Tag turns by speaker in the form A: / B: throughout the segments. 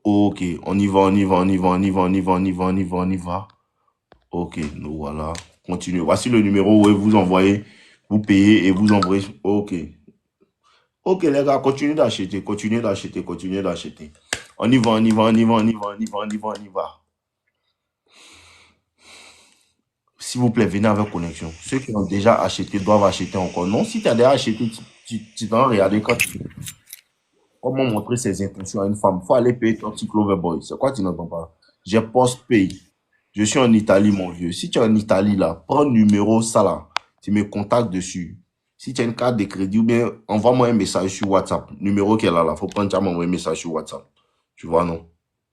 A: Ok, on y va, on y va, on y va, on y va, on y va, on y va, on y va, on y va. Ok, nous voilà. Continuez. Voici le numéro où vous envoyez, vous payez et vous envoyez. Ok. Ok, les gars, continuez d'acheter, continuez d'acheter, continuez d'acheter. On y va, on y va, on y va, on y va, on y va, on y va, on y va. S'il vous plaît, venez avec connexion. Ceux qui ont déjà acheté doivent acheter encore. Non, si tu as déjà acheté, tu dois regarder comment montrer ses intentions à une femme. Il faut aller payer ton petit Clover Boy. C'est quoi, tu n'entends pas? J'ai post-pay. Je suis en Italie, mon vieux. Si tu es en Italie, là, prends le numéro, ça là. Tu me contactes dessus. Si tu as une carte de crédit ou bien envoie-moi un message sur WhatsApp. Numéro qui est là, là. Faut prendre, tu m'envoyer un message sur WhatsApp. Tu vois, non?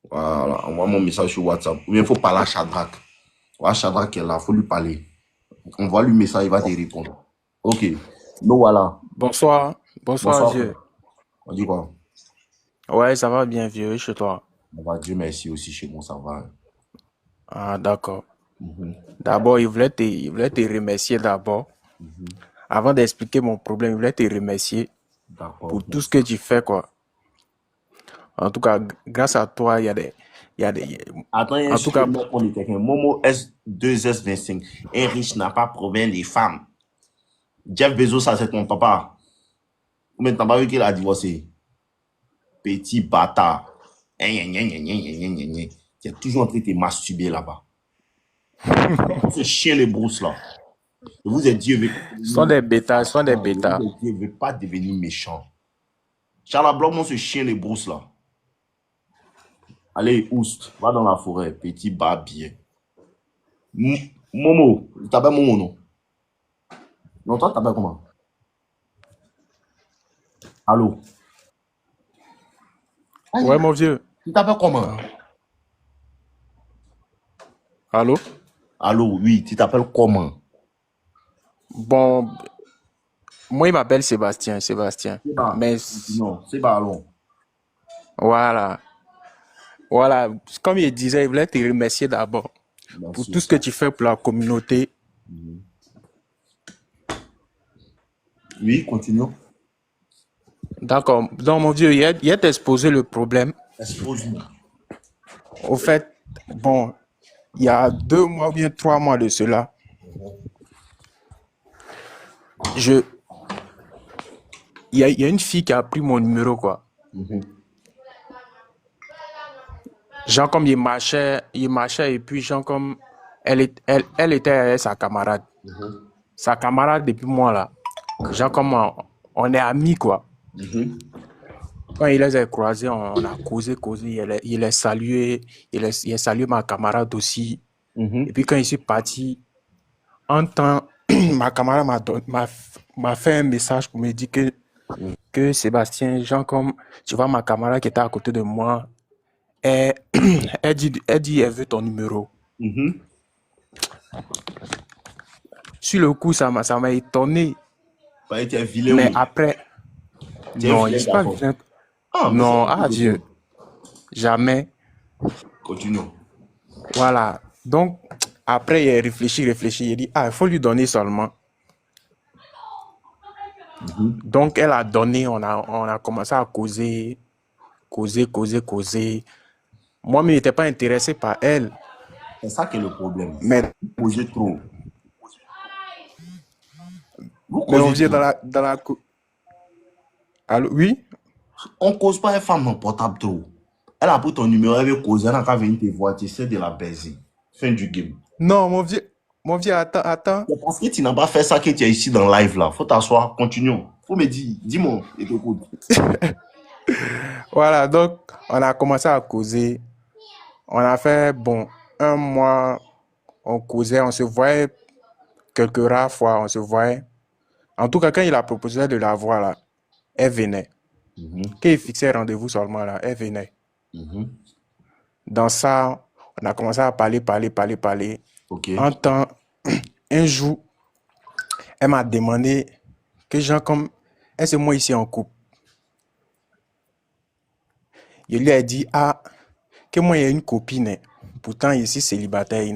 A: Voilà. Envoie-moi un message sur WhatsApp. Ou bien il faut parler à Shadrach. Voilà, Shadrach est là. Faut lui parler. Envoie lui un message, il va te répondre. Ok. Donc voilà.
B: Bonsoir, bonsoir
A: Bonsoir, frère.
B: vieux.
A: On dit quoi?
B: Ouais, ça va bien vieux, chez toi.
A: On va Dieu merci aussi chez moi, ça va.
B: Ah, d'accord.
A: Mhm,
B: D'abord, il voulait te remercier d'abord.
A: mhm.
B: Avant d'expliquer mon problème, il voulait te remercier
A: D'accord,
B: pour tout ce
A: merci.
B: que tu fais, quoi. En tout cas, grâce à toi, il y a des,
A: Attends, il y a un
B: en tout cas,
A: supplément pour quelqu'un. Momo S2S25. Un riche n'a pas provient des femmes. Jeff Bezos, ça c'est ton papa. Combien de temps pas vu qu'il a divorcé? Petit bâtard. Tu es toujours en train de te masturber là-bas. Ce chien les brousses là. Je vous ai dit, je vais pas
B: ce sont
A: devenir
B: des bêtas, ce sont des
A: méchant. Je vous
B: bêtas.
A: ai dit, je vais pas devenir méchant. Charles Blanc, ce chien les brousses là. Allez, oust, va dans la forêt, petit barbier. Momo, tu t'appelles Momo, non? Non, toi, tu t'appelles comment? Allô?
B: Ouais,
A: Aïe,
B: mon vieux.
A: tu t'appelles comment?
B: Ah. Allô?
A: Allô, oui, tu t'appelles comment?
B: Bon, moi, il m'appelle Sébastien, Sébastien.
A: C'est pas,
B: Mais,
A: non, c'est pas allô.
B: voilà, voilà. Comme il disait, il voulait te remercier d'abord pour
A: Merci
B: tout ce
A: aussi.
B: que tu fais pour la communauté.
A: Mhm. Oui, continue.
B: D'accord. Donc, mon vieux, il a exposé le problème.
A: Expose-moi.
B: Au fait, bon, il y a 2 mois ou bien 3 mois de cela, je, il y a une fille qui a pris mon numéro, quoi.
A: Mhm.
B: Genre comme il marchait et puis genre comme elle était avec sa camarade.
A: Mhm.
B: Sa camarade depuis moi là. Genre comme on est amis, quoi.
A: Mhm.
B: Quand il les a croisés, on a causé, causé. Il a salué, il a salué ma camarade aussi. Et
A: Mhm.
B: puis quand il suis parti, en temps, ma camarade m'a fait un message pour me dire que Sébastien, genre comme, tu vois, ma camarade qui était à côté de moi, elle, elle veut ton numéro.
A: Mhm.
B: Sur le coup, ça m'a étonné.
A: Bah, tu es vilain,
B: Mais
A: oui.
B: après,
A: Tu es un
B: non, il ne
A: vilain
B: suis pas
A: garçon.
B: vilain.
A: Ah, mais c'est
B: Non,
A: ça que
B: ah
A: je
B: Dieu,
A: t'aime.
B: jamais.
A: Continue.
B: Voilà. Donc, après, il a réfléchi, réfléchi. Il a dit, ah, il faut lui donner seulement.
A: Mhm.
B: Donc, elle a donné, on a commencé à causer, causer, causer, causer. Moi, je n'étais pas intéressé par elle.
A: C'est ça qui est le problème.
B: Mais,
A: Vous causez trop. Vous
B: mais on
A: causez
B: vient
A: trop.
B: Allô, oui?
A: On cause pas une femme dans le portable trop. Elle a pris ton numéro, elle veut causer, elle n'a qu'à venir te voir, tu sais de la baiser. Fin du game.
B: Non, mon vieux, attends, attends.
A: C'est parce que tu n'as pas fait ça que tu es ici dans le live là. Faut t'asseoir, continuons. Faut me dire, dis-moi, et t'écoute.
B: Voilà, donc, on a commencé à causer. On a fait, bon, 1 mois, on causait, on se voyait quelques rares fois, on se voyait. En tout cas, quand il a proposé de la voir là, elle venait.
A: Mhm,
B: Quand il fixait rendez-vous seulement là, elle venait.
A: mhm.
B: Dans ça, on a commencé à parler, parler, parler, parler.
A: Ok.
B: Un temps, un jour, elle m'a demandé que genre comme, est-ce que moi ici en couple? Je lui ai dit, ah, que moi il y a une copine, hein. Pourtant ici célibataire, il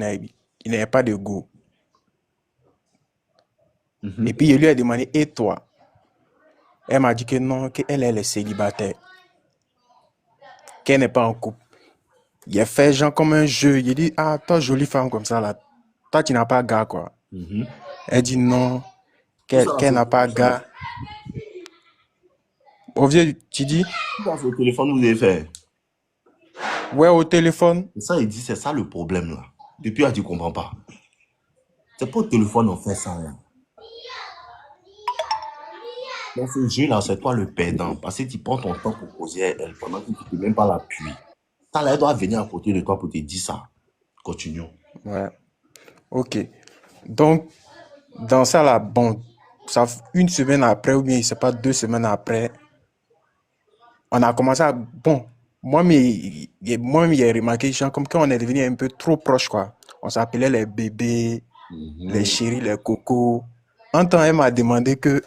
B: n'a pas de goût. Et
A: Mhm.
B: puis je lui ai demandé, et toi? Elle m'a dit que non, qu'elle elle est célibataire, qu'elle n'est pas en couple. Il a fait genre comme un jeu. Il dit, ah, toi, jolie femme comme ça, là. Toi, tu n'as pas gars, quoi.
A: Mhm.
B: Elle dit non,
A: Tout ça,
B: qu'elle
A: c'est au
B: n'a pas
A: téléphone.
B: gars. Au vieux, tu dis,
A: Tout ça, c'est au téléphone, vous avez fait.
B: ouais, au téléphone.
A: Et ça, il dit, c'est ça le problème, là. Depuis là, tu comprends pas. C'est pas au téléphone, on fait ça, là. Dans ce jeu-là, c'est toi le perdant. Parce que tu prends ton temps pour poser à elle pendant que tu ne peux même pas l'appuyer. Ça, là, elle doit venir à côté de toi pour te dire ça. Continuons.
B: Ouais, ok. Donc, dans ça, là, bon, ça, une semaine après, ou bien, je sais pas, 2 semaines après, on a commencé à, bon, moi, j'ai remarqué, genre, comme quand on est devenu un peu trop proche, quoi. On s'appelait les bébés, les
A: Mhm.
B: chéris, les cocos. Un temps, elle m'a demandé que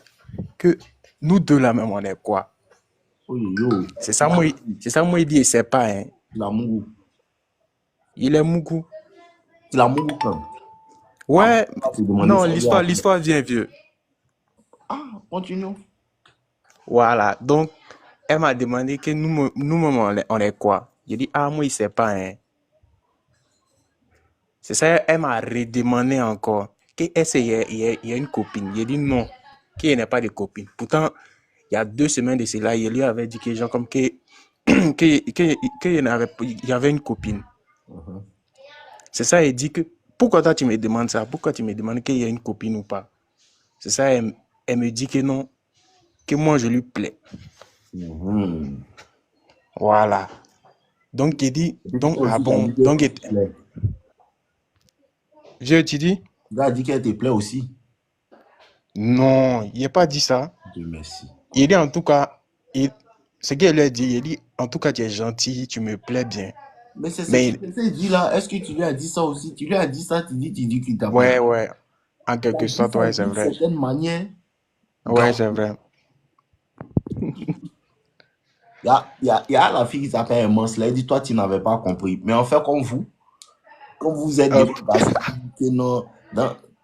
B: nous deux, là, même, on est quoi?
A: Oh, yo,
B: C'est ça, moi, il dit, c'est pas, hein.
A: l'amour.
B: Il est Mougou.
A: L'amour, quand? Avant,
B: Ouais,
A: on va te demander
B: non,
A: ça, il y a après.
B: l'histoire vient vieux.
A: Ah, continuons.
B: Voilà, donc, elle m'a demandé que nous-mêmes, on est quoi? J'ai dit, ah, moi, il sait pas, hein. C'est ça, elle m'a redemandé encore. Est-ce qu'il y a une copine? J'ai dit non, qu'il n'y a pas de copine. Pourtant, il y a 2 semaines de cela, il lui avait dit que, genre, comme qu'il y avait une copine.
A: Mhm.
B: C'est ça, elle dit que, pourquoi toi tu me demandes ça? Pourquoi tu me demandes qu'il y a une copine ou pas? C'est ça, elle me dit que non, que moi je lui plais.
A: Mhm.
B: Voilà. Donc, il dit,
A: Et puis,
B: donc,
A: toi
B: ah
A: aussi, tu as
B: bon,
A: dit qu'elle
B: donc,
A: te plaît.
B: tu dis,
A: Tu as dit qu'elle te plaît aussi.
B: non, il n'a pas dit ça.
A: Dieu merci.
B: Il dit en tout cas, ce qu'elle lui a dit, il dit, en tout cas, tu es gentil, tu me plais bien.
A: Mais c'est ce
B: Mais,
A: qu'il s'est dit là. Est-ce que tu lui as dit ça aussi? Tu lui as dit ça, tu dis qu'il t'a pas dit.
B: ouais, ouais, en
A: Il a
B: quelque
A: dit
B: sorte,
A: ça
B: ouais, c'est
A: d'une
B: vrai.
A: certaine manière.
B: Ouais,
A: Gars,
B: c'est vrai.
A: il y a la fille qui s'appelle Emma, là, elle dit, toi, tu n'avais pas compris. Mais on fait comme vous. Quand vous êtes
B: Hop.
A: déjà basé, que non,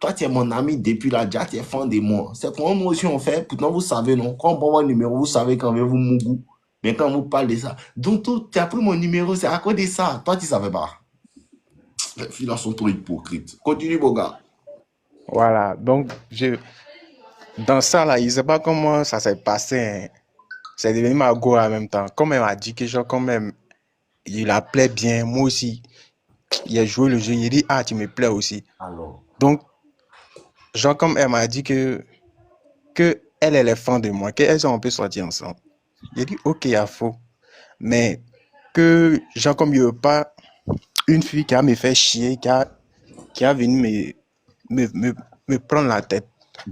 A: toi, tu es mon ami depuis là, déjà, tu es fan de moi. C'est comment nous aussi on fait. Pourtant, vous savez, non, quand on prend mon numéro, vous savez quand même vous mougou. Mais quand on vous parle de ça, donc, tu as pris mon numéro, c'est à cause de ça. Toi, tu ne savais pas. Les filles là sont trop hypocrites. Continue, mon gars.
B: Voilà. Donc, dans ça, là, je ne sais pas comment ça s'est passé, hein. C'est devenu ma go en même temps. Comme elle m'a dit que, genre, quand même, il appelait bien, moi aussi, il a joué le jeu, il dit, ah, tu me plais aussi.
A: Alors,
B: Donc, genre, comme elle m'a dit que elle est fan de moi, qu'elles ont un peu sorti ensemble. J'ai dit, ok, il y a faux. Mais que, genre, comme il n'y a pas une fille qui a me fait chier, qui a venu me, me, me prendre la tête.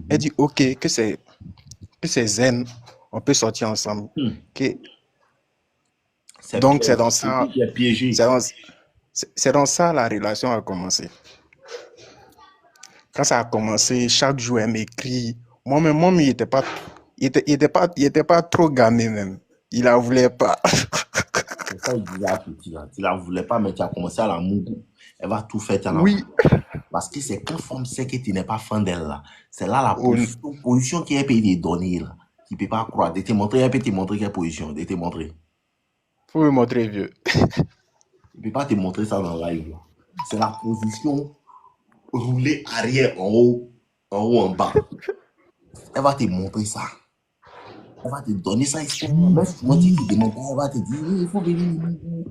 B: Elle
A: mhm.
B: dit, ok, que c'est zen, on peut sortir ensemble. Que,
A: C'est
B: donc, c'est
A: piège.
B: dans
A: C'est
B: ça,
A: qui est
B: c'est
A: piégé?
B: dans, c'est dans ça la relation a commencé. Quand ça a commencé, chaque jour, elle m'écrit. Moi-même, il était pas trop gamé même. Il la voulait pas.
A: C'est ça, il disait à petit là. Tu la voulais pas, mais tu as commencé à la mougou. Elle va tout faire, tu la
B: Oui.
A: parce que c'est quand femme sait que tu n'es pas fan d'elle là. C'est là la
B: Oh,
A: position qu'elle peut te donner là. Tu ne peux pas croire. De te montrer, elle peut te montrer quelle position. De te montrer.
B: faut me montrer vieux.
A: Elle ne peut pas te montrer ça dans le live là. C'est la position roulée arrière en haut, en bas. Elle va te montrer ça. Elle va te donner ça ici. Même souvent, tu te demandes pas, elle va te dire, il faut venir me mouiller.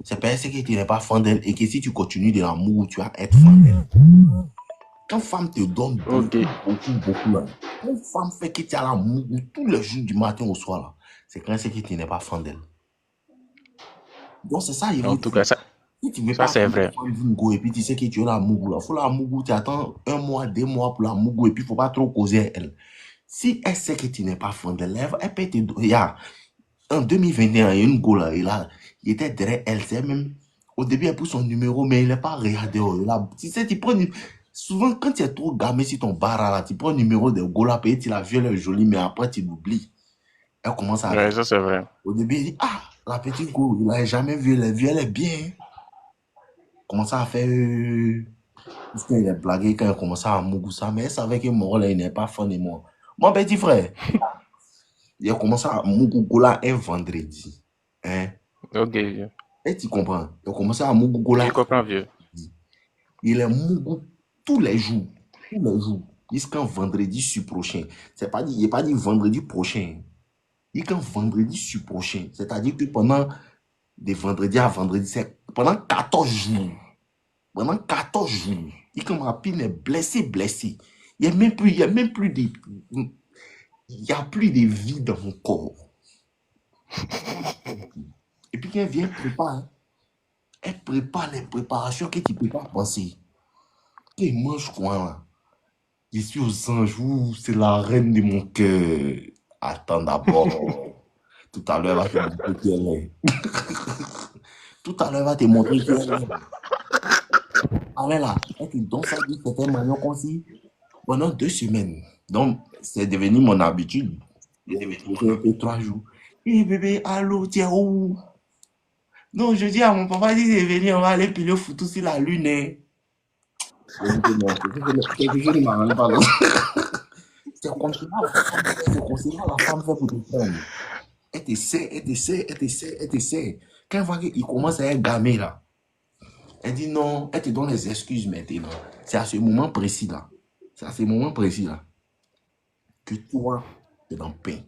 A: C'est parce que tu n'es pas fan d'elle et que si tu continues de l'amour, tu vas être fan d'elle. Quand femme te donne
B: Ok.
A: beaucoup, beaucoup, beaucoup, là, quand femme fait que tu as l'amour tous les jours du matin au soir, là, c'est quand c'est que tu n'es pas fan d'elle. Donc, c'est ça, il
B: En
A: veut
B: tout
A: dire.
B: cas,
A: Si tu ne veux
B: ça
A: pas
B: c'est
A: appeler
B: vrai.
A: femme d'une go et puis tu sais que tu es l'amour, là, il faut l'amour, tu attends 1 mois, 2 mois pour l'amour et puis il ne faut pas trop causer à elle. Si elle sait que tu n'es pas fan d'elle, elle peut te donner. En 2021, il y a une go là, il était derrière elle, c'est même. Au début, elle pousse son numéro, mais il n'est pas regardé. Tu sais, tu prends. Souvent, quand tu es trop gamé sur ton bar là, tu prends le numéro de go là, puis tu la violes, elle est jolie, mais après, tu l'oublies. Elle commence à
B: Ouais,
A: regarder.
B: ça c'est vrai.
A: Au début, il dit, ah, la petite go, il n'a jamais vu, elle est bien. Commence à faire. Parce qu'il est blagué quand elle commence à mougou ça, mais elle savait que mon rôle, il n'est pas fan de moi. Mon petit frère, il a commencé à mougou go là un vendredi. Hein?
B: Ok, vieux.
A: Et tu comprends? Il a commencé à Mougou
B: Je
A: là.
B: comprends, vieux.
A: Il est Mougou tous les jours. Tous les jours. Jusqu'en vendredi sur prochain. C'est pas dit, il n'est pas dit vendredi prochain. Jusqu'en vendredi sur prochain. C'est-à-dire que pendant de vendredi à vendredi, c'est pendant 14 jours. Pendant 14 jours. Et comme Rapine est blessé, blessé. Il y a même plus de, il y a plus de vie dans mon corps. Et puis quand elle vient préparer, elle prépare les préparations que tu ne peux pas penser. Qu'elle mange quoi là? Je suis aux anges, c'est la reine de mon cœur. Attends d'abord. Tout à l'heure, elle va te montrer qui elle est. Tout à l'heure, elle va te montrer qui elle est. Allez là, elle te donne ça d'une certaine manière comme si pendant 2 semaines. Donc, c'est devenu mon habitude. Je vais trouver un peu 3 jours. Eh bébé, allô, tu es où? Non, je dis à mon papa, il est venu, on va aller piler au foot sur la lune. Hein. Je dis que non, quelque chose ne m'arrange pas. C'est comme ça, c'est comme ça, la femme fait pour te prendre. Elle t'essaie, elle t'essaie, elle t'essaie, elle t'essaie. Quand elle voit qu'il commence à être gamé là, elle dit non, elle te donne les excuses maintenant. C'est à ce moment précis là. C'est à ce moment précis là que toi, tu es dans le pain.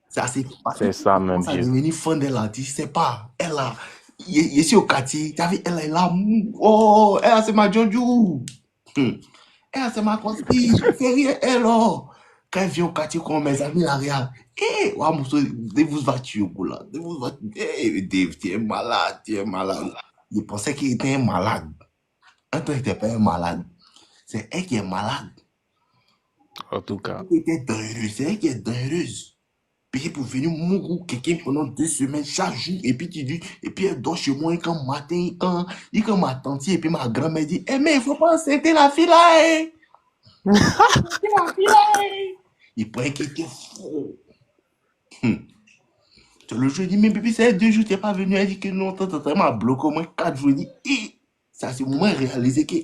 A: C'est assez parce que
B: C'est ça,
A: tu
B: même,
A: commences à
B: vieux.
A: devenir fan d'elle là, tu sais pas. Elle a, je suis au quartier, tu as vu, elle est là. Oh, elle a c'est ma Jojo. Elle c'est ma copine, c'est rien, elle oh. Quand elle vient au quartier, comme mes amis la regardent. Eh, ouais, monsieur, Dave va tuer, là. Dave va tuer. Eh, Dave, tu es malade, tu es malade. Je pensais qu'il était un malade. Un truc n'était pas un malade. C'est elle qui est malade.
B: En tout cas.
A: Elle était dangereuse. C'est elle qui est dangereuse. Payer pour venir mourir quelqu'un pendant 2 semaines, chaque jour. Et puis tu dis, et puis elle dort chez moi, et quand matin, et quand ma tante et puis ma grand-mère dit, eh, mais il faut pas enceinter la fille là, hein. La fille là, hein. Il paraît qu'il était fou. Le jour, il dit, mais bébé, c'est 2 jours, tu n'es pas venu. Elle dit que non, elle m'a bloqué au moins 4 jours. Il dit, c'est à ce moment réalisé que,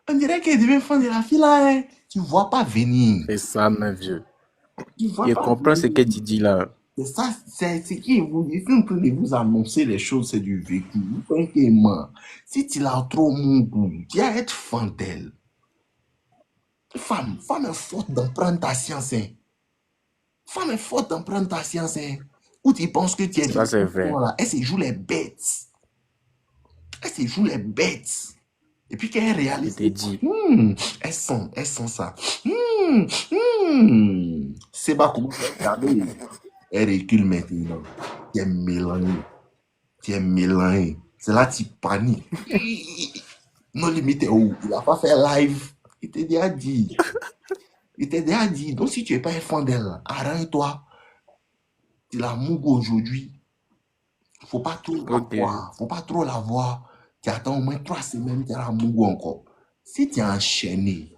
A: on dirait qu'elle devient fan de la fille là, hein. Tu ne vois pas venir.
B: C'est ça, même, vieux.
A: Tu ne vois
B: Je
A: pas
B: comprends ce que
A: venir.
B: tu dis là.
A: C'est ça, c'est ce qui vous dit. En train de vous annoncer les choses, c'est du vécu. Vous croyez qu'elle ment. Si tu l'as trop mon goût, tu vas être fan d'elle. Femme est forte d'en prendre ta science. Hein. Femme est forte d'en prendre ta science. Hein. Ou tu penses que tu es
B: Ça,
A: bien.
B: c'est vrai.
A: Là. Elle se joue les bêtes. Elle se joue les bêtes. Et puis quand elle
B: Je
A: réalise,
B: t'ai dit.
A: elle sent ça. C'est pas comment regarder. Elle recule maintenant. Tu es mélangé. Tu es mélangé. C'est là que tu paniques. Non limite est où? Il n'a pas fait live. Il t'a déjà dit. Il t'a déjà dit. Donc si tu n'es pas un fan d'elle, arrête-toi. Tu la mougou aujourd'hui. Faut pas trop la
B: Ok, vieux.
A: voir. Faut pas trop la voir. Tu attends au moins 3 semaines, tu la mougou encore. Si tu es enchaîné,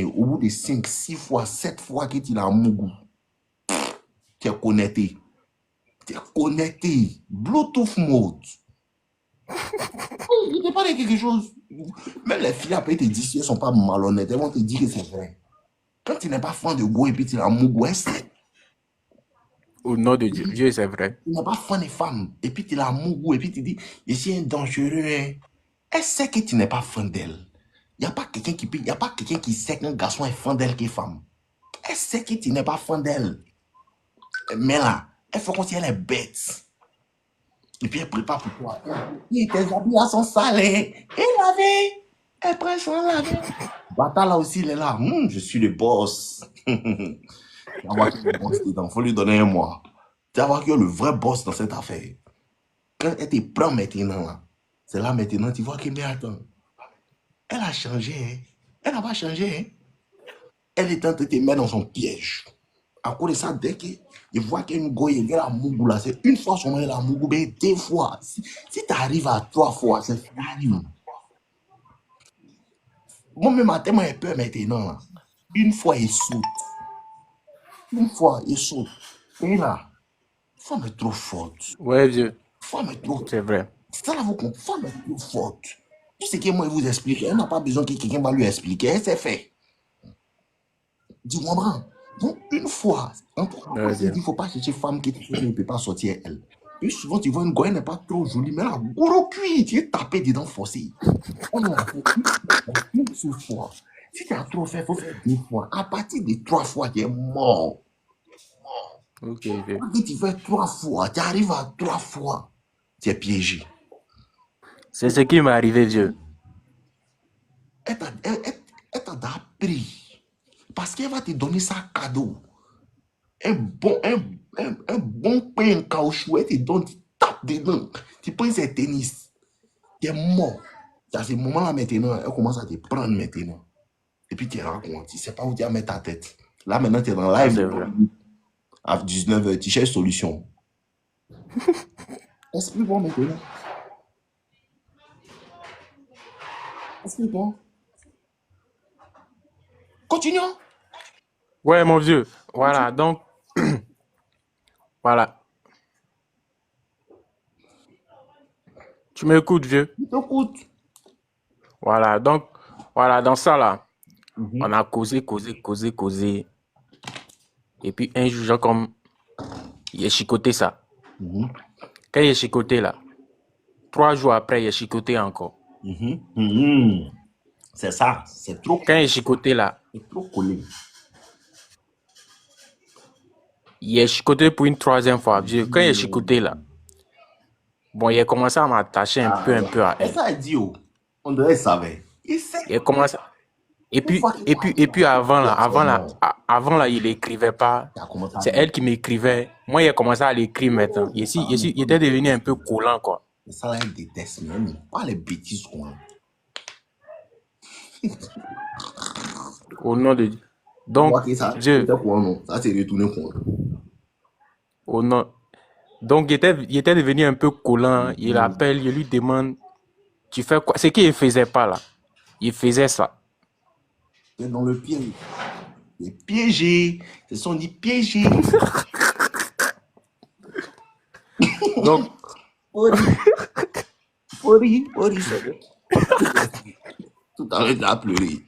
A: au bout de 5, 6 fois, 7 fois que tu la mougou, tu es connecté. Tu es connecté. Bluetooth mode. Il te parle de quelque chose. Même les filles après te disent si elles sont pas malhonnêtes, elles vont te dire que c'est vrai. Quand tu n'es pas fan de Go et puis tu la mougou, elle sait.
B: Au nom de Dieu. Dieu, c'est vrai.
A: Tu n'es pas fan des femmes et puis tu la mougou et puis tu dis, je suis un dangereux. Hein. Elle sait que tu n'es pas fan d'elle. Il n'y a pas quelqu'un qui peut, y a pas quelqu'un qui sait qu'un garçon est fan d'elle qu'une femme. Elle sait que tu n'es pas fan d'elle. Mais là, elle fait comme si elle est bête. Et puis elle prépare pour toi. Et tes habits là sont sales. Et laver. Elle prend soin de laver. Bata là aussi, il est là. Je suis le boss. Tu vas voir qui est le boss dedans. Il faut lui donner un mois. Tu vas voir qui est le vrai boss dans cette affaire. Quand elle te prend maintenant là, c'est là maintenant, tu vois que, mais attends, elle a changé. Hein. Elle n'a pas changé. Hein. Elle est en train de te mettre dans son piège. À cause de ça, dès qu'il voit qu'une goye, il y a la mougou là, c'est une fois seulement la mougou, mais 2 fois. Si tu arrives à 3 fois, c'est fini. Moi-même, à tellement peur maintenant là. Une fois, il saute. Une fois, il saute. Et là, femme est trop forte.
B: Ouais, vieux.
A: Femme est trop.
B: C'est vrai.
A: Ça là, vous comprenez. Femme est trop forte. Tout ce que moi, je vous explique, elle n'a pas besoin que quelqu'un va lui expliquer. Elle sait faire. Tu comprends? Donc, une fois, entre
B: Ouais,
A: il dit,
B: Dieu.
A: il ne faut pas chercher femme qui ne peut pas sortir elle. Puis souvent, tu vois une goye n'est pas trop jolie, mais là, gros cuit, tu es tapé dedans forcé. On l'a fait une seule fois. Si tu as trop fait, il faut faire 2 fois. À partir de 3 fois, tu es mort.
B: Ok, vieux.
A: Quand tu fais 3 fois, tu arrives à 3 fois, tu es piégé.
B: C'est ce qui m'est arrivé, vieux.
A: Elle t'a pris. Parce qu'elle va te donner ça cadeau. Un bon pain en caoutchouc, elle te donne, tu tapes dedans. Tu prends ses tennis. Tu es mort. À ce moment-là, maintenant, elle commence à te prendre maintenant. Et puis tu racontes. Tu ne sais pas où tu vas mettre ta tête. Là, maintenant, tu es dans
B: Ça,
A: live.
B: c'est vrai.
A: À 19h, tu cherches solution. Explique-moi maintenant. Explique-moi. Continuons.
B: Ouais, mon vieux. Voilà, donc, voilà. Tu m'écoutes, vieux?
A: Écoute.
B: Voilà, donc, voilà, dans ça, là, on
A: Mhm,
B: a causé, causé, causé, causé. Et puis, un jour, genre, comme, il est chicoté ça.
A: mhm,
B: Quand il est chicoté, là, 3 jours après, il est chicoté encore.
A: mhm, mhm. C'est ça.
B: Quand il est chicoté, là,
A: C'est trop collé.
B: il est chicoté pour une troisième fois, vieux. Quand il est chicoté, là, bon, il a commencé à m'attacher
A: Ah,
B: un peu à
A: et
B: elle.
A: ça, elle dit, oh, on devrait savoir. Il sait.
B: Il a commencé,
A: Une fois qu'il t'a dit,
B: et puis
A: c'est mort.
B: avant là, il écrivait pas.
A: Tu as commencé à
B: C'est
A: dire,
B: elle qui m'écrivait. Moi, il a commencé à l'écrire maintenant.
A: c'est ça, là,
B: Il était devenu un peu collant, quoi.
A: c'est ça, là, elle déteste, mais elle n'aime pas les bêtises qu'on a.
B: Au nom de Dieu.
A: Tu
B: Donc,
A: vois que ça,
B: Dieu,
A: c'était quoi, non? Ça, c'est retourné contre.
B: au nom. Donc, il était devenu un peu collant. Il appelle, il lui demande, tu fais quoi? C'est qu'il ne faisait pas là. Il faisait ça.
A: C'est dans le piège. C'est piégé. Ce sont dit piégés.
B: Donc,
A: Ori, Ori, c'est vrai. Tout à l'heure, tu as pleuré.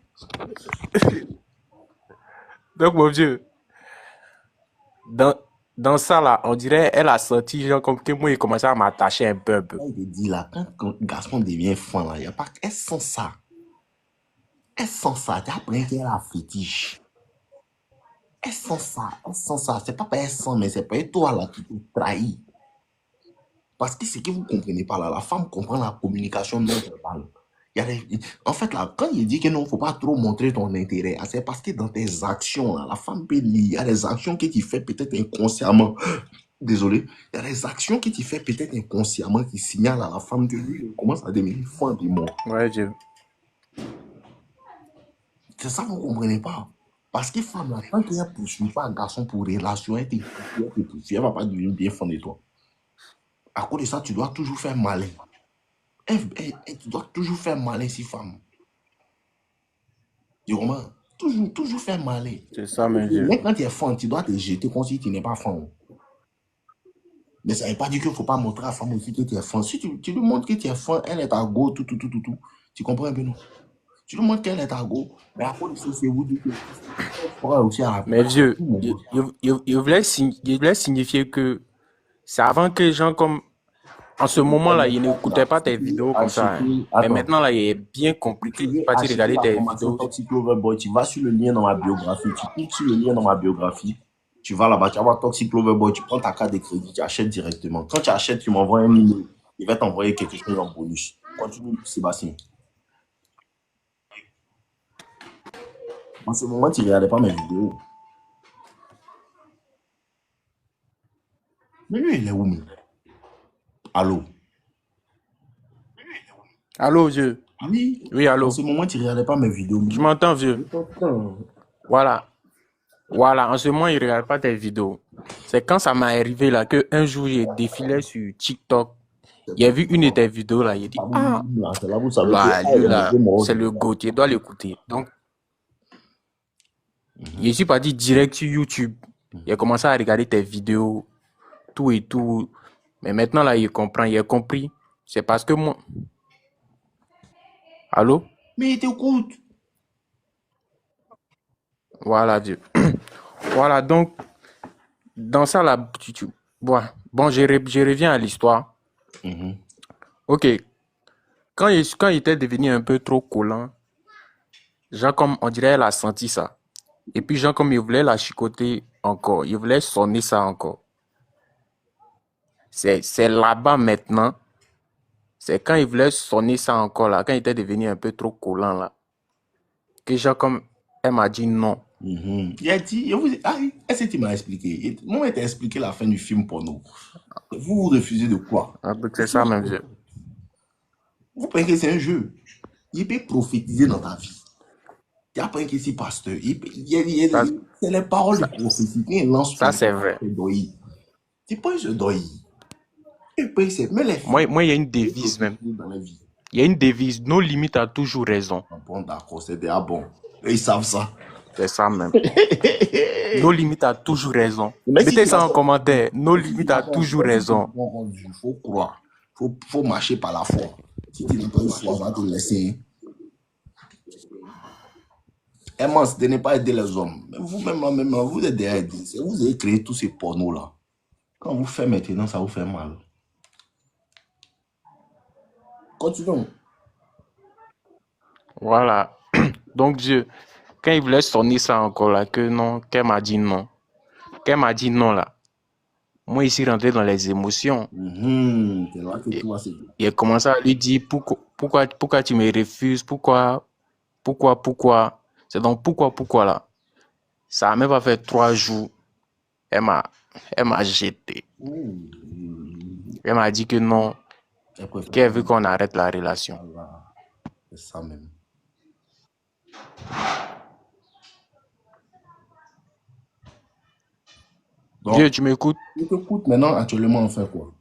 B: mon Dieu, dans, dans ça là, on dirait, elle a senti, genre, comme que moi, il commençait à m'attacher un peu, un peu.
A: Là, il te dit là, quand un garçon devient fan, là, il n'y a pas. Elle sent ça. Elle sent ça. Tu apprends qu'elle a un fétiche. Elle sent ça. Elle sent ça. C'est pas parce qu'elle sent, mais c'est pas toi là qui te trahit. Parce que ce que vous ne comprenez pas là, la femme comprend la communication non verbale. En fait, là, quand il dit que non, il ne faut pas trop montrer ton intérêt, ah, c'est parce que dans tes actions, là, la femme peut lire. Il y a des actions que tu fais peut-être inconsciemment. Désolé. Il y a des actions que tu fais peut-être inconsciemment qui signalent à la femme que lui, il commence à devenir fan de moi.
B: Ouais, Dieu.
A: C'est ça que vous ne comprenez pas. Parce que femme, là, tant qu'elle ne poursuit pas un garçon pour relation, elle te poursuit, elle ne va pas devenir bien fan de toi. À cause de ça, tu dois toujours faire malin. Tu dois toujours faire malin, si femme. Tu comprends? Toujours faire malin.
B: C'est ça, mon Dieu.
A: Même quand tu es fan, tu dois te jeter comme si tu n'es pas fan. Mais ça ne veut pas dire qu'il ne faut pas montrer à la femme aussi que tu es fan. Si tu lui montres que tu es fan, elle est à go, tout, tout, tout, tout, tout. Tu comprends un peu, non? Tu lui montres qu'elle est à go, mais à cause de ça, c'est vous dire que elle fera aussi à
B: Mais vieux,
A: tout mon gosse.
B: il voulait signifier que c'est avant que les gens comme, en ce moment-là, il n'écoutait pas tes vidéos comme ça, hein. Mais
A: Attends,
B: maintenant, là, il est bien compris
A: tu
B: qu'il est
A: veux
B: parti
A: acheter
B: regarder
A: la
B: tes
A: formation
B: vidéos.
A: Toxic Lover Boy, tu vas sur le lien dans ma biographie. Tu cliques sur le lien dans ma biographie. Tu vas là-bas, tu vas voir Toxic Lover Boy, tu prends ta carte de crédit, tu achètes directement. Quand tu achètes, tu m'envoies un email. Il va t'envoyer quelque chose en bonus. Continue, Sébastien. En ce moment, tu ne regardais pas mes vidéos. Mais lui, il est où, mais? Allô?
B: Allô, vieux?
A: Oui,
B: Oui,
A: en
B: allô?
A: ce moment, tu ne regardais pas mes vidéos.
B: Tu m'entends, vieux?
A: Je t'entends.
B: Voilà. Voilà, en ce moment, il ne regarde pas tes vidéos. C'est quand ça m'est arrivé là que un jour, j'ai défilé sur TikTok. Il a vu une de tes vidéos là. Il a dit, ah,
A: C'est là, vous savez que
B: là, lui là, c'est le GOAT. Tu dois l'écouter. Donc, je suis parti direct sur YouTube. Il a commencé à regarder tes vidéos, tout et tout. Mais maintenant là, il comprend. Il a compris. C'est parce que moi. Allô?
A: Mais il t'écoute.
B: Voilà, Dieu. Voilà, donc, dans ça, là, bon, je reviens à l'histoire. Ok, quand il était devenu un peu trop collant, genre comme, on dirait, elle a senti ça. Et puis, genre comme il voulait la chicoter encore, il voulait sonner ça encore. C'est là-bas maintenant, c'est quand il voulait sonner ça encore, là, quand il était devenu un peu trop collant, là, que genre comme, elle m'a dit non.
A: Il a dit, est-ce que tu m'as expliqué? Moi, il t'a expliqué la fin du film porno. Vous refusez de quoi?
B: C'est ça même, vieux.
A: Vous pensez que c'est un jeu. Il peut prophétiser dans ta vie. Il n'y a pas un qui est pasteur.
B: Ça,
A: C'est les paroles de
B: ça,
A: prophétie. Quand il lance
B: ça
A: sur
B: c'est vrai.
A: le doigt, tu penses ce doigt. Mais les filles,
B: Moi, il y a une
A: ils
B: devise même.
A: prophétisent dans la vie.
B: Il y a une devise, nos limites a toujours raison.
A: Ah bon, d'accord, c'est déjà bon. Et ils savent ça.
B: C'est ça même. Nos limites a toujours raison.
A: Mais si
B: Mettez
A: tu vas
B: ça en
A: faire,
B: commentaire. Nos
A: mais si tu
B: limites
A: vas
B: a
A: faire,
B: toujours
A: mais si tu vas
B: raison.
A: faire un rendu, il faut croire. Faut marcher par la foi. Si tu n'as pas eu foi, on va te laisser. Aimant, ce n'est pas aider les hommes. Mais vous-même, là, même, vous êtes déjà aidé. C'est vous avez créé tous ces pornos-là. Quand vous faites maintenant, ça vous fait mal. Continuons.
B: Voilà. Donc, Dieu, quand il voulait sonner ça encore là, que non, qu'elle m'a dit non. Qu'elle m'a dit non là. Moi, ici, rentré dans les émotions.
A: C'est là que
B: Et,
A: tout va se
B: il a commencé à lui dire pourquoi tu me refuses, pourquoi. C'est donc pourquoi là. Ça n'a même pas fait 3 jours. Elle m'a jeté. Elle m'a dit que non, qu'elle veut qu'on arrête la relation.
A: Voilà. C'est ça même. Donc,
B: Dieu, tu m'écoutes?
A: je t'écoute maintenant, actuellement, on fait quoi?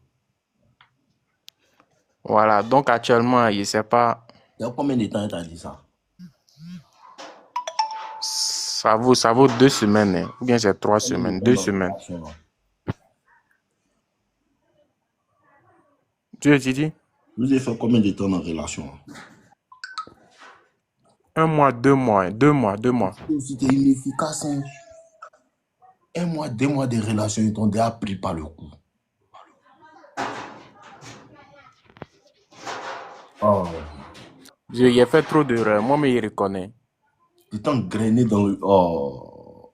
B: Voilà, donc actuellement, je ne sais pas,
A: Il y a combien de temps elle t'a dit ça?
B: ça vaut 2 semaines, hein, ou bien c'est 3
A: Combien de
B: semaines,
A: temps
B: 2
A: dans la
B: semaines.
A: relation, là?
B: Tu dis?
A: Vous avez fait combien de temps dans la relation, là?
B: 1 mois, 2 mois, 2 mois, 2 mois.
A: C'était inefficace, hein? 1 mois, 2 mois de relation, ils t'ont déjà pris par le cou. Oh.
B: Il a fait trop d'erreurs, moi, mais il reconnaît.
A: Tu t'es engrainé dans le... Oh.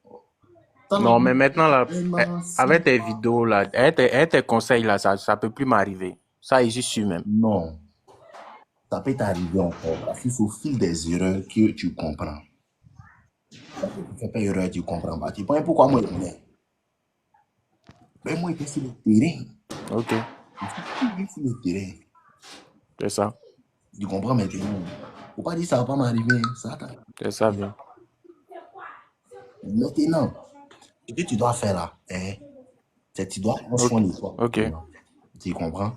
B: Non, mais maintenant, là, avec tes vidéos, là, avec tes conseils, là, ça ne peut plus m'arriver. Ça, je suis sûr même.
A: Non. Ça peut t'arriver encore. Parce que c'est au fil des erreurs que tu comprends. Quand tu ne fais pas erreur, tu comprends pas. Tu penses pourquoi moi, je connais? Ben, moi, j'étais sur le terrain.
B: Ok,
A: Je suis sur le terrain.
B: c'est ça.
A: Tu comprends maintenant? Faut pas dire ça va pas m'arriver. Ça t'arrive.
B: C'est ça, bien.
A: Maintenant, ce que tu dois faire là, c'est que tu dois prendre soin de toi.
B: Ok.
A: Tu comprends?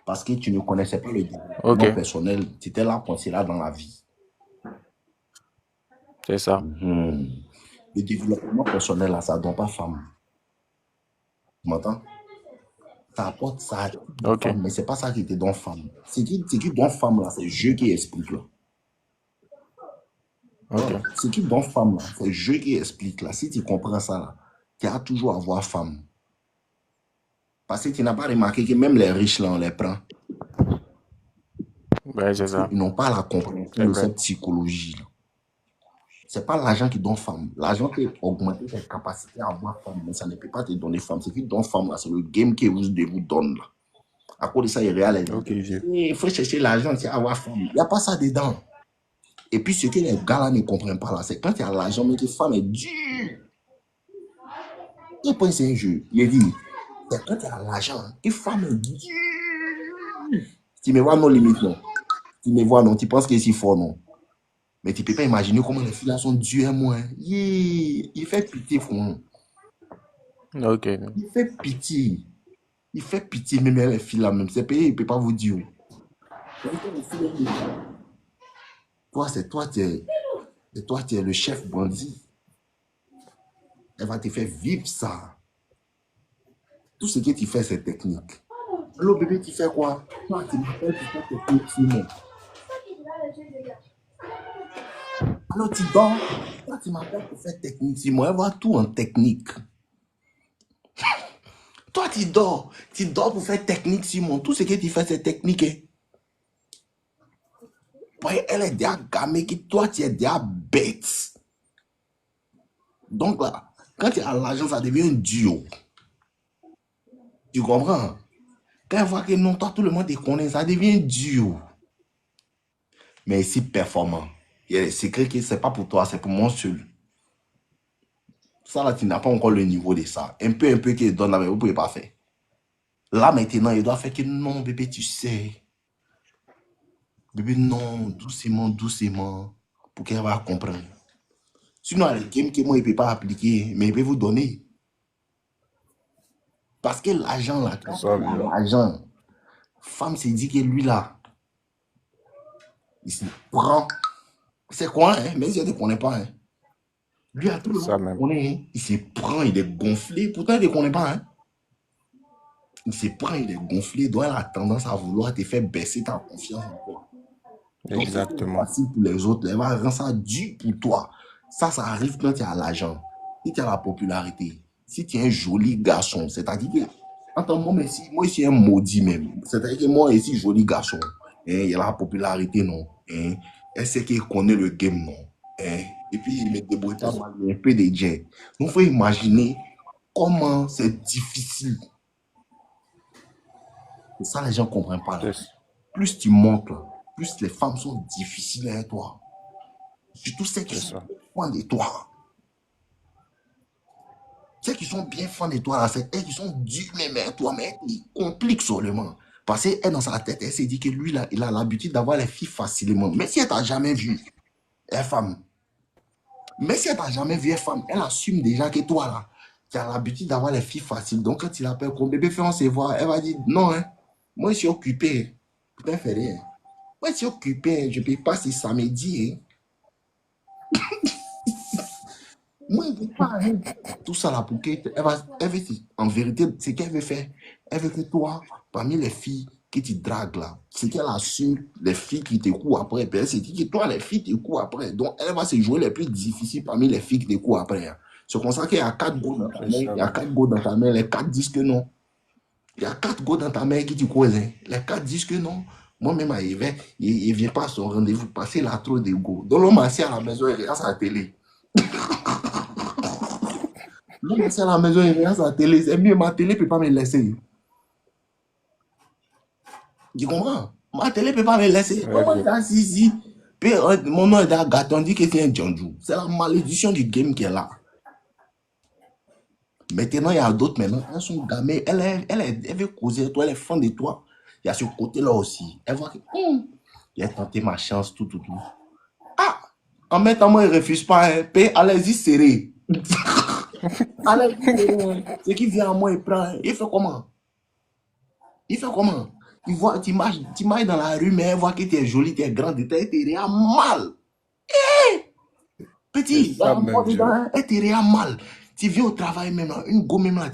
A: Parce que tu ne connaissais pas le développement personnel. Tu étais là, pensé là dans la vie.
B: C'est ça.
A: Le développement personnel, là, ça ne donne pas femme. Tu m'entends? Ça apporte ça.
B: Ok.
A: Mais ce n'est pas ça qui te donne femme. Ce qui donne femme, là, c'est le jeu qui explique là.
B: Ok.
A: Ce qui donne femme, là, c'est le jeu qui explique là. Si tu comprends ça, là, tu vas toujours avoir femme. Parce que tu n'as pas remarqué que même les riches, là, on les prend.
B: Ouais, c'est ça.
A: Ils n'ont pas la compréhension de cette psychologie là. Ce n'est pas l'argent qui donne femme. L'argent peut augmenter tes capacités à avoir femme, mais ça ne peut pas te donner femme. Ce qui donne femme, là, c'est le game que vous donne là. À cause de ça, il réalise.
B: Ok,
A: Il faut chercher l'argent, c'est avoir femme. Il n'y a pas ça dedans. Et puis, ce que les gars là ne comprennent pas là, c'est quand il y a l'argent, mais que femme est dure. Il pense c'est un jeu. Il dit, c'est quand il y a l'argent, que femme est dure. Tu me vois, non limite, non. Tu me vois, non. Tu penses que c'est fort, non. Mais tu ne peux pas imaginer comment les filles là sont dures, moi. Il fait pitié, frère.
B: Ok.
A: Il fait pitié. Il fait pitié, même les filles là, même. C'est payé, il ne peut pas vous dire. Toi, c'est toi, tu es le chef bandit. Elle va te faire vivre ça. Tout ce que tu fais, c'est technique. Allô, bébé, tu fais quoi? Toi, tu m'appelles pour faire tes petits mots. Allô, tu dors? Toi, tu m'appelles pour faire technique, Simon. Elle voit tout en technique. Toi, tu dors. Tu dors pour faire technique, Simon. Tout ce que tu fais, c'est technique. Hein. Ouais, elle est déjà gamée, que toi, tu es déjà bête. Donc là, quand tu as l'argent, ça devient un duo. Tu comprends? Quand elle voit que non, toi, tout le monde te connaît, ça devient un duo. Mais ici, performant. Il y a des secrets que c'est pas pour toi, c'est pour moi seul. Ça, là, tu n'as pas encore le niveau de ça. Un peu qu'il donne, là, mais vous ne pouvez pas faire. Là, maintenant, il doit faire que non, bébé, tu sais. Bébé, non, doucement, doucement. Pour qu'elle va comprendre. Sinon, les games que moi, il ne peut pas appliquer, mais il peut vous donner. Parce que l'argent, là,
B: C'est
A: quand
B: ça,
A: il a
B: bien.
A: l'argent, femme s'est dit que lui, là, il se prend. C'est quoi, hein? Même si elle ne te connaît pas, hein? Lui, à tout
B: C'est
A: le
B: ça
A: monde
B: même.
A: connaît, hein? Il se prend, il est gonflé. Pourtant, il ne te connaît pas, hein? Il se prend, il est gonflé. Donc, elle a tendance à vouloir te faire baisser ta confiance en toi. Donc, c'est
B: Exactement.
A: facile pour les autres. Elle va rendre ça dur pour toi. Ça arrive quand tu as l'argent. Si tu as la popularité, si tu es un joli garçon, c'est-à-dire que, attends, moi, je suis un maudit même. C'est-à-dire que moi, je suis joli garçon. Hein, il y a la popularité, non. Hein, elle sait qu'il connaît le game, non. Hein, et puis, il ne me débrouille pas mal, il y a un peu de jet. Donc, il faut imaginer comment c'est difficile. Et ça, les gens ne comprennent pas. Là.
B: C'est
A: Plus tu montes, là, plus les femmes sont difficiles avec toi. Surtout celles qui
B: c'est
A: sont
B: ça.
A: fans de toi. Celles qui sont bien fans de toi, là, c'est elles qui sont dures même avec toi, mais elles compliquent seulement. Parce qu'elle, dans sa tête, elle s'est dit que lui, là, il a l'habitude d'avoir les filles facilement. Mais si elle t'a jamais vu, elle femme, mais si elle t'a jamais vu, elle femme, elle assume déjà que toi, là, tu as l'habitude d'avoir les filles faciles. Donc, quand tu l'appelles comme bébé, fais on se voir, elle va dire non, hein, moi, je suis occupé. Putain, fais rien. Moi, je suis occupé, je ne peux pas, c'est samedi. Hein. Moi, je ne peux pas. Hein. Tout ça là pour qu'elle elle veut, en vérité, ce qu'elle veut faire, elle veut que toi, parmi les filles que tu dragues là, c'est qu'elle assume les filles qui te courent après. Puis elle se dit que toi, les filles te courent après. Donc, elle va se jouer les plus difficiles parmi les filles qui te courent après. Hein. C'est comme ça qu'il y a 4 go dans ta
B: C'est
A: main. Il
B: ça
A: y a
B: même.
A: 4 go dans ta main. Les 4 disent que non. Il y a 4 go dans ta main qui te causent. Hein. Les 4 disent que non. Moi-même, il ne vient pas à son rendez-vous parce qu'il a trop de go. Donc, l'homme assis à la maison, il regarde sa télé. L'homme assis à la maison, il regarde sa télé. C'est mieux, ma télé ne peut pas me laisser. Tu comprends? Ma télé ne peut pas me laisser.
B: Ouais,
A: Comment
B: bien.
A: il est assis ici? Puis, mon nom est Agathe, on dit que c'est un Django. C'est la malédiction du game qui est là. Maintenant, il y a d'autres maintenant. Elles sont gamées. Elle veut causer de toi, elle est fan de toi. Il y a ce côté-là aussi. Elle voit que, il a tenté ma chance, tout, tout, tout. Ah! En même temps, moi, il ne refuse pas. Hein. Puis, allez-y, serré. Allez-y, serré. Hein. Ce qui vient à moi, il prend. Hein. Il fait comment? Il fait comment? Il voit, tu marches dans la rue, mais elle voit que tu es jolie, tu es grande, tu es rien mal.
B: C'est
A: Petit, il y a
B: ça
A: un mot
B: même,
A: dedans,
B: Dieu.
A: hein, elle te rien mal. Tu viens au travail même, là, une go même là,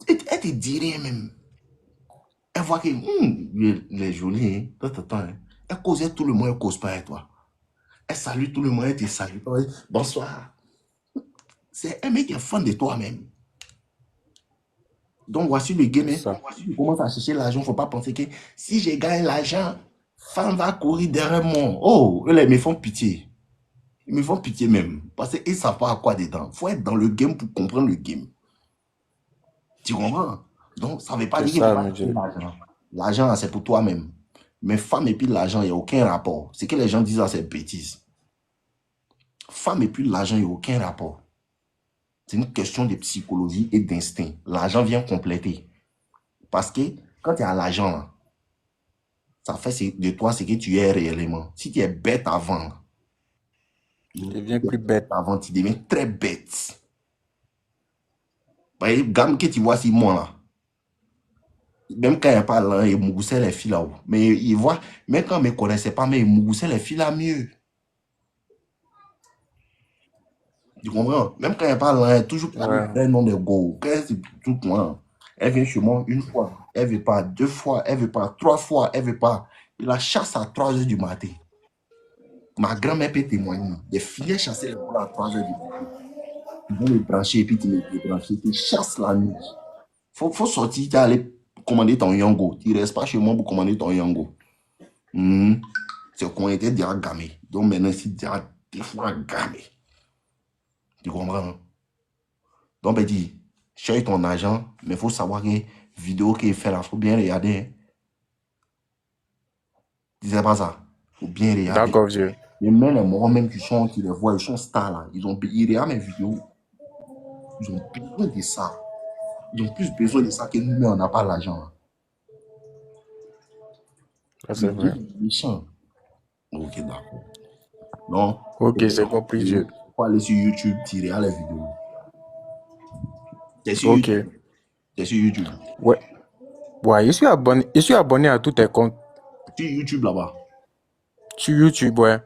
A: elle te dit rien même. Elle voit que il est joli, hein, hein. Elle cause avec tout le monde, elle cause pas avec toi. Elle salue tout le monde, elle te salue. Bonsoir. C'est un mec qui est fan de toi-même. Donc voici le game.
B: C'est
A: Hein.
B: ça.
A: Si tu commences à chercher l'argent, il ne faut pas penser que si je gagne l'argent, femme va courir derrière moi. Oh, eux, là, ils me font pitié. Ils me font pitié même. Parce qu'ils ne savent pas à quoi dedans. Il faut être dans le game pour comprendre le game. Tu comprends? Donc, ça ne veut pas
B: C'est
A: dire qu'il ne faut
B: ça,
A: pas
B: mon
A: chercher
B: Dieu.
A: l'argent. L'argent, c'est pour toi-même. Mais femme et puis l'argent, il n'y a aucun rapport. Ce que les gens disent, c'est bêtises. Femme et puis l'argent, il n'y a aucun rapport. C'est une question de psychologie et d'instinct. L'argent vient compléter. Parce que quand tu as l'argent, là, ça fait de toi ce que tu es réellement. Si tu es bête avant,
B: Il
A: si
B: devient
A: tu es
B: plus
A: bête
B: bête.
A: avant, tu deviens très bête. Par exemple, gamme que tu vois si moi là, même quand il parle là, il moussait les filles là-haut. Mais il voit, même quand il ne me connaissait pas, mais il moussait les filles là mieux. Tu comprends? Même quand il parle là, il toujours pas le
B: Ouais.
A: vrai nom de go. Quand c'est tout moi, elle vient chez moi une fois, elle ne veut pas, 2 fois, elle ne veut pas, 3 fois, elle ne veut pas. Il la chasse à 3 heures du matin. Ma grand-mère peut témoigner. Les filles chassaient les poules à 3 heures du matin. Ils vont les brancher et puis tu les débrancher. Tu chasses la nuit. Faut sortir, tu aller commander ton yango. Tu ne restes pas chez moi pour commander ton yango. C'est qu'on était déjà gamé. Donc maintenant, c'est déjà des fois gamé. Tu comprends? Hein? Donc, ben, dis, cherche ton argent, mais il faut savoir que vidéo qu'il fait là, il faut bien regarder. Hein. Disais pas ça. Il faut bien regarder.
B: D'accord, vieux.
A: Mais même les morts, même qui les voient, ils sont stars là. Ils regardent mes vidéos. Ils ont besoin de ça. Ils ont plus besoin de ça que nous, mais on n'a pas l'argent.
B: Ça, c'est vrai.
A: Méchant. Ok, d'accord. Non.
B: Ok, c'est compris, vieux.
A: Faut aller sur YouTube, tirer à les vidéos. T'es sur
B: Ok.
A: YouTube. T'es sur YouTube.
B: Ouais. Ouais, je suis abonné à tous tes comptes.
A: Sur YouTube là-bas.
B: Sur YouTube, ouais.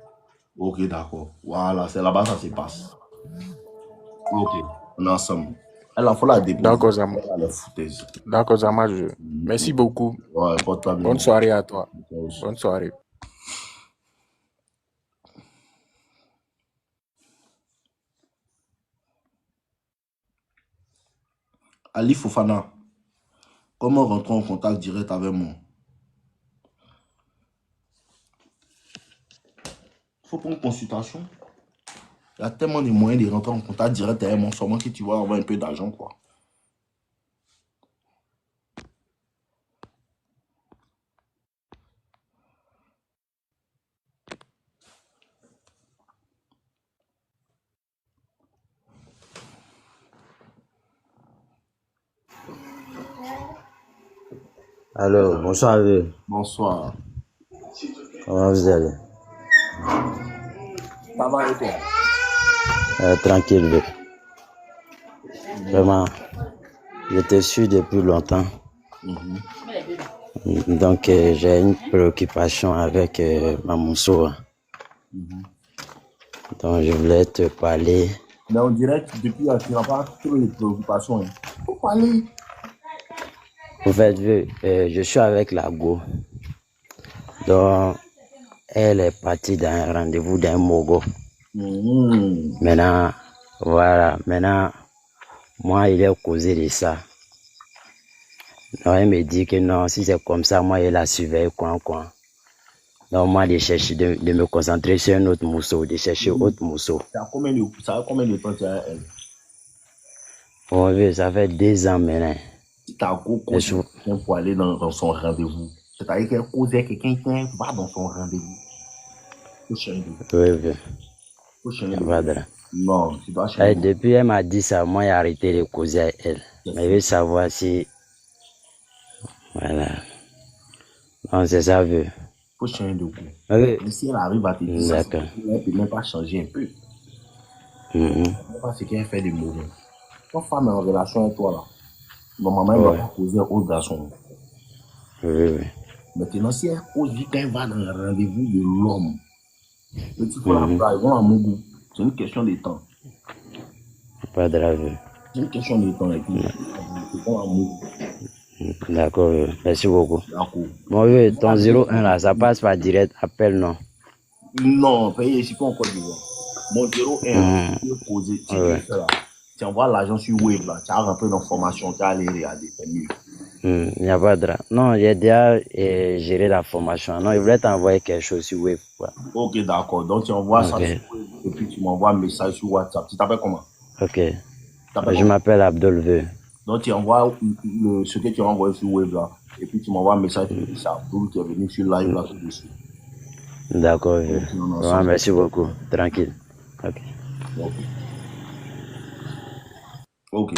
A: Ok, d'accord. Voilà, c'est là-bas ça se passe. Ok, on est ensemble. Alors, il faut la déposer.
B: D'accord, Zama.
A: La foutaise.
B: D'accord, Zama. Merci beaucoup.
A: Ouais, porte-toi bien.
B: Bonne soirée à toi. Bonne soirée.
A: Ali Fofana, comment rentrer en contact direct avec moi? Il faut prendre une consultation. Il y a tellement de moyens de rentrer en contact direct avec moi, seulement que tu vas avoir un peu d'argent, quoi.
C: Alors, bonsoir.
A: Bonsoir.
C: Comment vous allez?
A: Ça va et toi?
C: Tranquille. Vraiment, je te suis depuis longtemps. Donc, j'ai une préoccupation avec ma mousseau. Donc, je voulais te parler.
A: Mais on dirait que depuis, tu n'as pas trop de préoccupations. Il faut parler.
C: Vous faites vu, je suis avec la Go. Donc, elle est partie dans un rendez-vous d'un Mogo. Maintenant, voilà. Maintenant, moi, il est causé de ça. Donc, elle me dit que non, si c'est comme ça, moi, il la surveille, quoi. Donc, moi, de chercher, de me concentrer sur un autre mousseau, de chercher autre mousseau.
A: Ça a combien de temps tu as elle?
C: Bon, oui, ça fait 2 ans maintenant.
A: Si tu as quelqu'un pour aller dans son rendez-vous, c'est-à-dire qu'elle causait quelqu'un qui va dans son rendez-vous. Faut changer.
C: Oui.
A: Faut changer.
C: Non, tu dois changer. Depuis, elle m'a dit ça, moi, j'ai arrêté de causer à elle. Mais je veux savoir si... Voilà. Non, c'est ça, vu.
A: Faut changer de goût.
C: Oui.
A: Mais si elle arrive à te dire ça, elle ne peut même pas changer un peu. Elle ne peut pas ce qu'elle fait de mauvais. Quand femme est en relation avec toi, là, normalement, elle ne doit pas causer autre garçon.
C: Oui.
A: Maintenant, si elle cause quand elle va dans le rendez-vous de l'homme, le petit frère, ils vont à mon goût. C'est une question de temps.
C: Pas de grave.
A: C'est une question de temps. Et puis, ils vont à mon goût.
C: D'accord, merci beaucoup.
A: D'accord.
C: Bon, oui, ton 01 là, ça passe par direct appel, non?
A: Non, payé ici pas en Côte d'Ivoire. Mon 01, tu peux poser, tu envoies l'argent sur Wave là, tu as rempli l'information, tu as allé regarder, c'est mieux.
C: Il n'y a pas de... Non, j'ai déjà géré la formation. Non, il voulait t'envoyer quelque chose sur Wave. Quoi.
A: Ok, d'accord. Donc, tu envoies ça sur Wave et puis tu m'envoies un message sur WhatsApp. Tu t'appelles comment?
C: Ok. Je m'appelle Abdul V.
A: Donc, tu envoies ce que tu as envoyé sur Wave là et puis tu m'envoies un message sur Abdul qui est venu sur live là tout de suite.
C: D'accord, ouais, merci beaucoup. Tranquille. Ok.
A: Ok.